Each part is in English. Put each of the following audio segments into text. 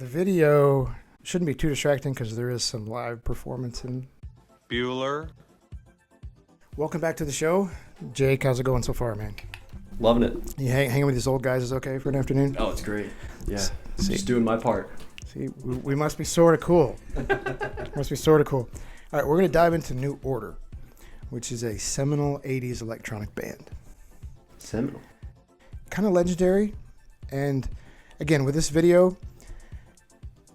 The video shouldn't be too distracting because there is some live performance in. Bueller. Welcome back to the show. Jake, how's it going so far, man? Loving it. You hanging with these old guys is okay for an afternoon? Oh, it's great. Yeah. See, Just doing my part. see, we must be sort of cool. Must be sort of cool. All right, we're going to dive into New Order, which is a seminal 80s electronic band. Seminal. Kind of legendary. And again, with this video,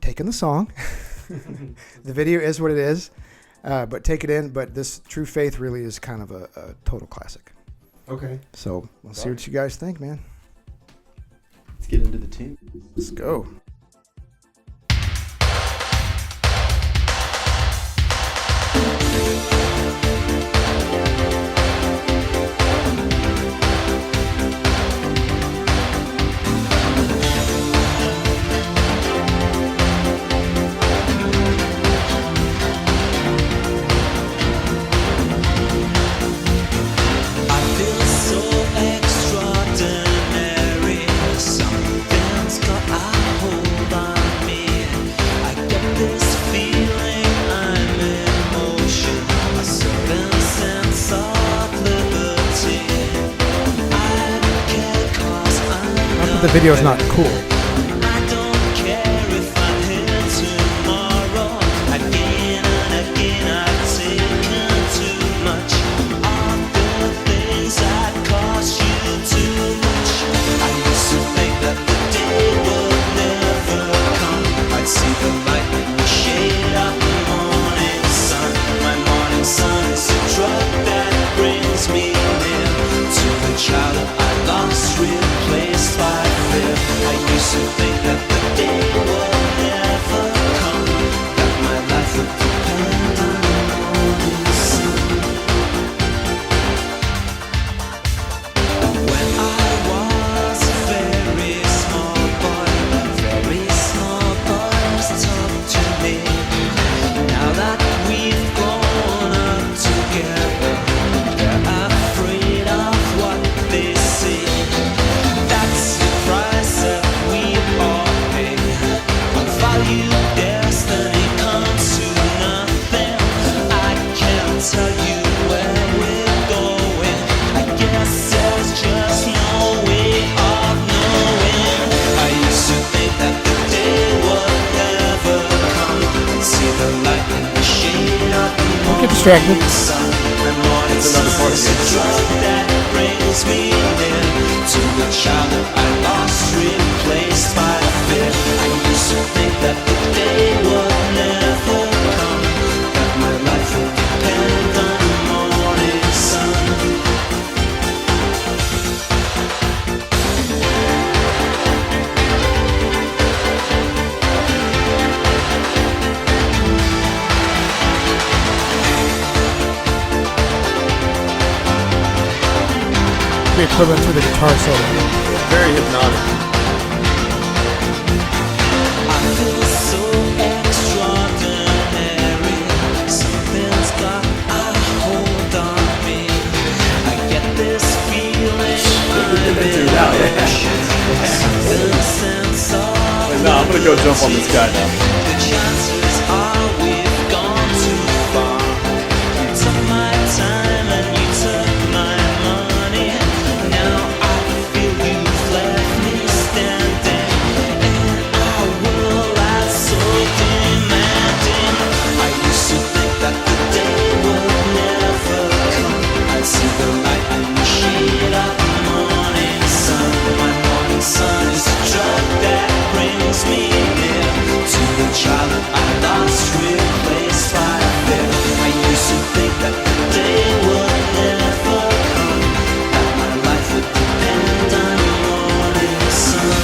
taking the song. The video is what it is, but take it in. But this True Faith really is kind of a total classic. Okay. So let's see what you guys think, man. Let's get into the tune. Let's go. The video is not cool. Get distracted. That's another part of The equivalent to the guitar solo. Very hypnotic. I feel so extraordinary. Something's got a hold on me. I get this feeling I'm gonna go jump on this guy now. The chances are we've gone too far. You took my time and you took my money. Now I feel you've left me standing in a world that's so demanding. I used to think that the day would never come. I'd see the light in the shade of the morning sun. My morning sun is a drug that brings me near to the child that I lost, replaced by fear. I used to think that the day would never come, that my life would depend on the morning sun.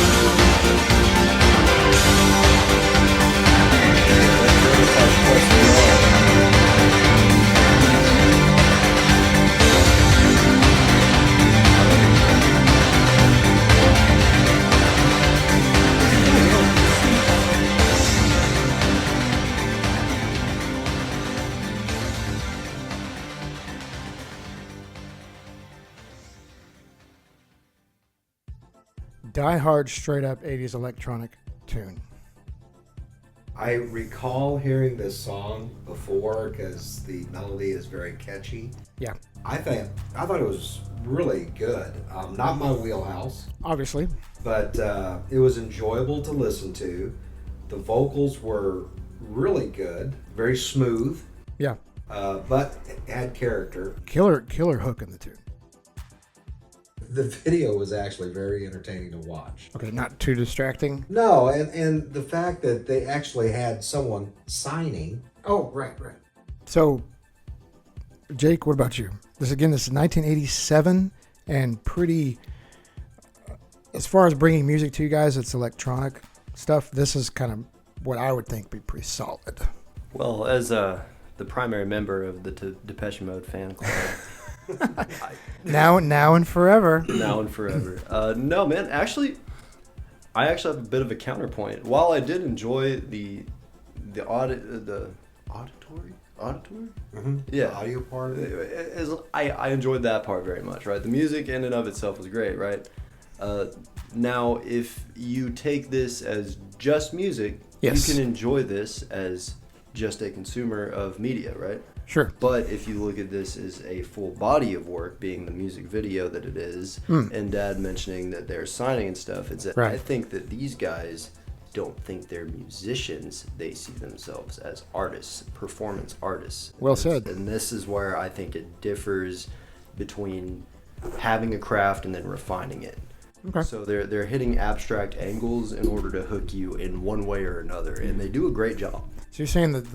Die hard, straight up 80s electronic tune. I recall hearing this song before because the melody is very catchy. Yeah, I thought it was really good. Not my wheelhouse, obviously. but it was enjoyable to listen to. The vocals were really good, very smooth, Yeah, but it had character. killer hook in the tune. The video was actually very entertaining to watch. Okay, not too distracting. No, and the fact that they actually had someone signing. Oh, right. So, Jake, what about you? This is 1987, and pretty. As far as bringing music to you guys, it's electronic stuff. This is kind of what I would think be pretty solid. Well, as the primary member of the Depeche Mode fan club, Now and forever. now and forever. No, man. Actually, I actually have a bit of a counterpoint. While I did enjoy the auditory, Mm-hmm. Yeah. The audio part of it. I enjoyed that part very much. Right, the music in and of itself was great. Right. Now, if you take this as just music, Yes. you can enjoy this as just a consumer of media. Right. Sure. But if you look at this as a full body of work, being the music video that it is, and Dad mentioning that they're signing and stuff, it's that Right. I think that these guys don't think they're musicians. They see themselves as artists, performance artists. Well said. And this is where I think it differs between having a craft and then refining it. Okay. So they're hitting abstract angles in order to hook you in one way or another, and they do a great job. So you're saying that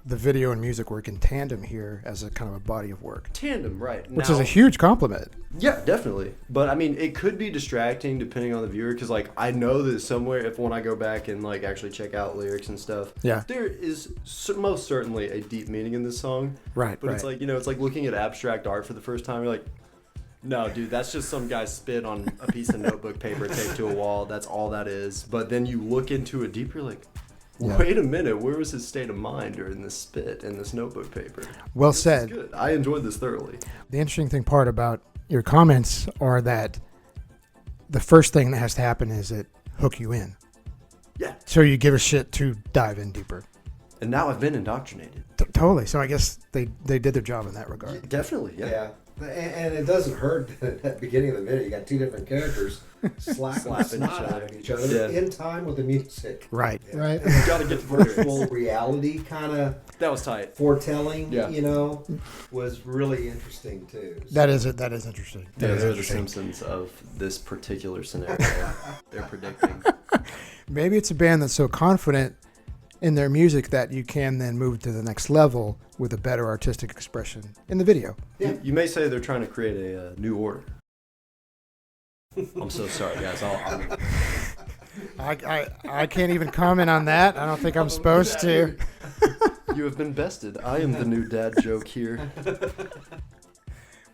the video and music work in tandem here as a kind of a body of work, Tandem, right? which is a huge compliment. Yeah, definitely. But I mean, it could be distracting depending on the viewer, because like I know that somewhere, if when I go back and like actually check out lyrics and stuff, Yeah. there is most certainly a deep meaning in this song. Right. But it's like, it's like looking at abstract art for the first time. You're like, no, dude, that's just some guy's spit on a piece of notebook paper taped to a wall. That's all that is. But then you look into it deeper, you're like, Yeah. wait a minute, where was his state of mind during this spit in this notebook paper? Well This is said. good. I enjoyed this thoroughly. The interesting thing part about your comments are that the first thing that has to happen is it hook you in. Yeah. So you give a shit to dive in deeper. And now I've been indoctrinated. Totally. So I guess they did their job in that regard. Definitely, yeah. And it doesn't hurt that at the beginning of the video you got two different characters slapping the Slapping snot each out other. of each other Yeah. in time with the music. Right. Yeah. Right. You gotta get the Virtual lyrics. reality kind of That was tight. foretelling, Yeah. was really interesting too. That is it. That is interesting. That Yeah, is they're the interesting. Simpsons of this particular scenario. They're predicting. Maybe it's a band that's so confident in their music that you can then move to the next level with a better artistic expression in the video. Yeah. You may say they're trying to create a new order. I'm so sorry, guys. I can't even comment on that. I don't think I'm supposed to. You have been bested. I am the new dad joke here.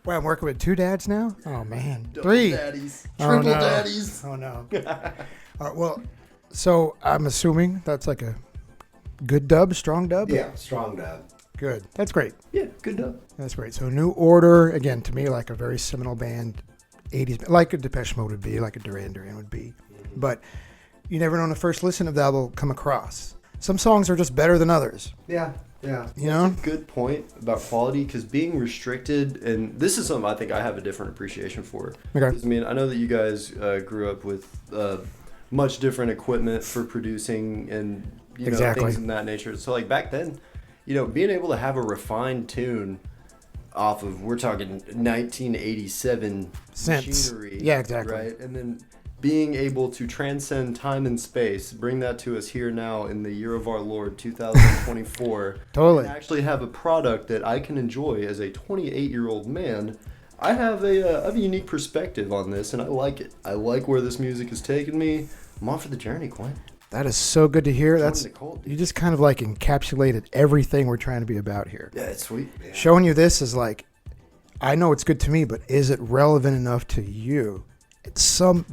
Well, I'm working with two dads now? Oh, man. Double Three. daddies. Oh, Triple no. daddies. Oh, no. Well, so I'm assuming that's like a good dub, strong dub? Yeah, strong dub. Good. That's great. Yeah, good enough. That's great. So New Order, again, to me, like a very seminal band, 80s, like a Depeche Mode would be, like a Duran Duran would be. But you never know on the first listen of that will come across. Some songs are just better than others, Yeah. you know? Good point about quality, because being restricted, and this is something I think I have a different appreciation for. Okay. 'Cause, I mean, I know that you guys grew up with much different equipment for producing and Exactly. things of that nature. So like back then, being able to have a refined tune off of, we're talking 1987 Synths. machinery. Yeah, exactly. Right, and then being able to transcend time and space, bring that to us here now in the year of our Lord 2024. Totally. And actually have a product that I can enjoy as a 28-year-old man. I have a unique perspective on this, and I like it. I like where this music has taken me. I'm off for the journey, Quinn. That is so good to hear. Join That's the cult, dude. you just kind of like encapsulated everything we're trying to be about here. Yeah, it's sweet. Showing you this is like, I know it's good to me, but is it relevant enough to you? It's some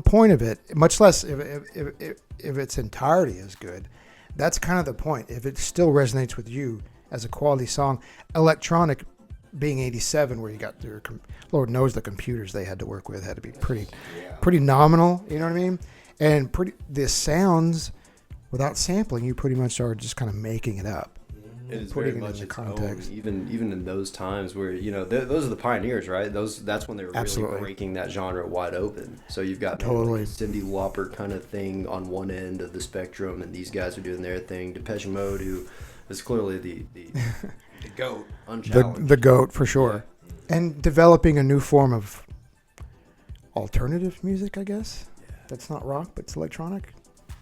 point of it, much less if its entirety is good. That's kind of the point. If it still resonates with you as a quality song, electronic being 87, where you got their Lord knows the computers they had to work with had to be pretty nominal. You know what I mean? And the sounds without sampling, you pretty much are just kind of making it up. It is Putting very it much in the its context. own, even in those times where those are the pioneers, right? That's when they were Absolutely. really breaking that genre wide open. So you've got maybe Totally. like a Cyndi Lauper kind of thing on one end of the spectrum, and these guys are doing their thing. Depeche Mode, who is clearly the goat, unchallenged. The GOAT for sure. And developing a new form of alternative music, I guess. Yeah. That's not rock, but it's electronic.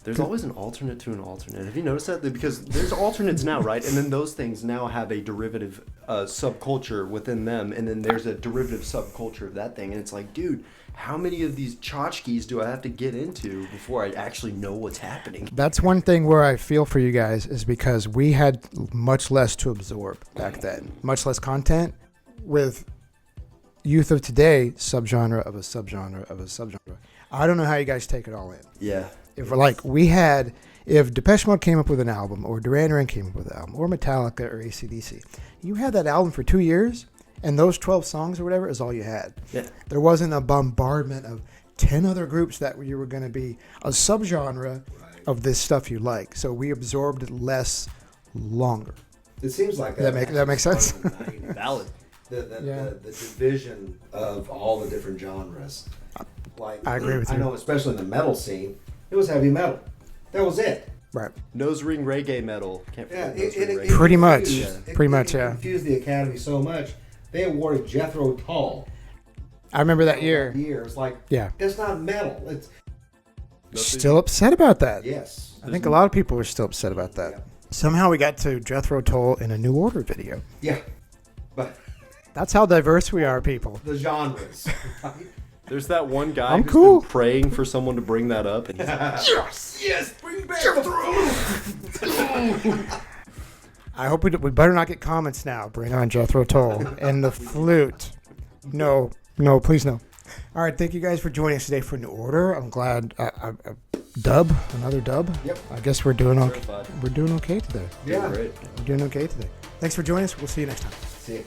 There's always an alternate to an alternate. Have you noticed that? Because there's alternates now, right? And then those things now have a derivative subculture within them, and then there's a derivative subculture of that thing. And it's like, dude, how many of these tchotchkes do I have to get into before I actually know what's happening? That's one thing where I feel for you guys is because we had much less to absorb back then, much less content. With youth of today, subgenre of a subgenre of a subgenre. I don't know how you guys take it all in. Yeah. If Depeche Mode came up with an album, or Duran Duran came up with an album, or Metallica or AC/DC, you had that album for 2 years, and those 12 songs or whatever is all you had. Yeah. There wasn't a bombardment of 10 other groups that you were going to be a subgenre of this stuff you like. So we absorbed it less longer. It seems like That makes sense? Valid. The division of all the different genres. Like I agree with I you. know, especially in the metal scene, it was heavy metal. That was it. Right. Nose ring reggae metal. Can't forget Yeah, nose ring reggae. Pretty much. confused- Pretty much, it yeah. confused the Academy so much. They awarded Jethro Tull. I remember that year. It's like, Yeah. it's not metal. It's Still upset about that. yes. I think a lot of people are still upset about that. Yeah. Somehow we got to Jethro Tull in a New Order video. Yeah, but That's how diverse we are, people. the genres. Right? There's that one guy I'm who's cool. been praying for someone to bring that up, and he's like, Yes, bring back Jethro. I hope we better not get comments now. Bring on Jethro Tull and the flute. No, please no. All right, thank you guys for joining us today for New Order. I'm glad. Another dub. Yep. I guess we're doing okay. certified. We're doing okay today. Yeah. Great. We're doing okay today. Thanks for joining us. We'll see you next time. See ya.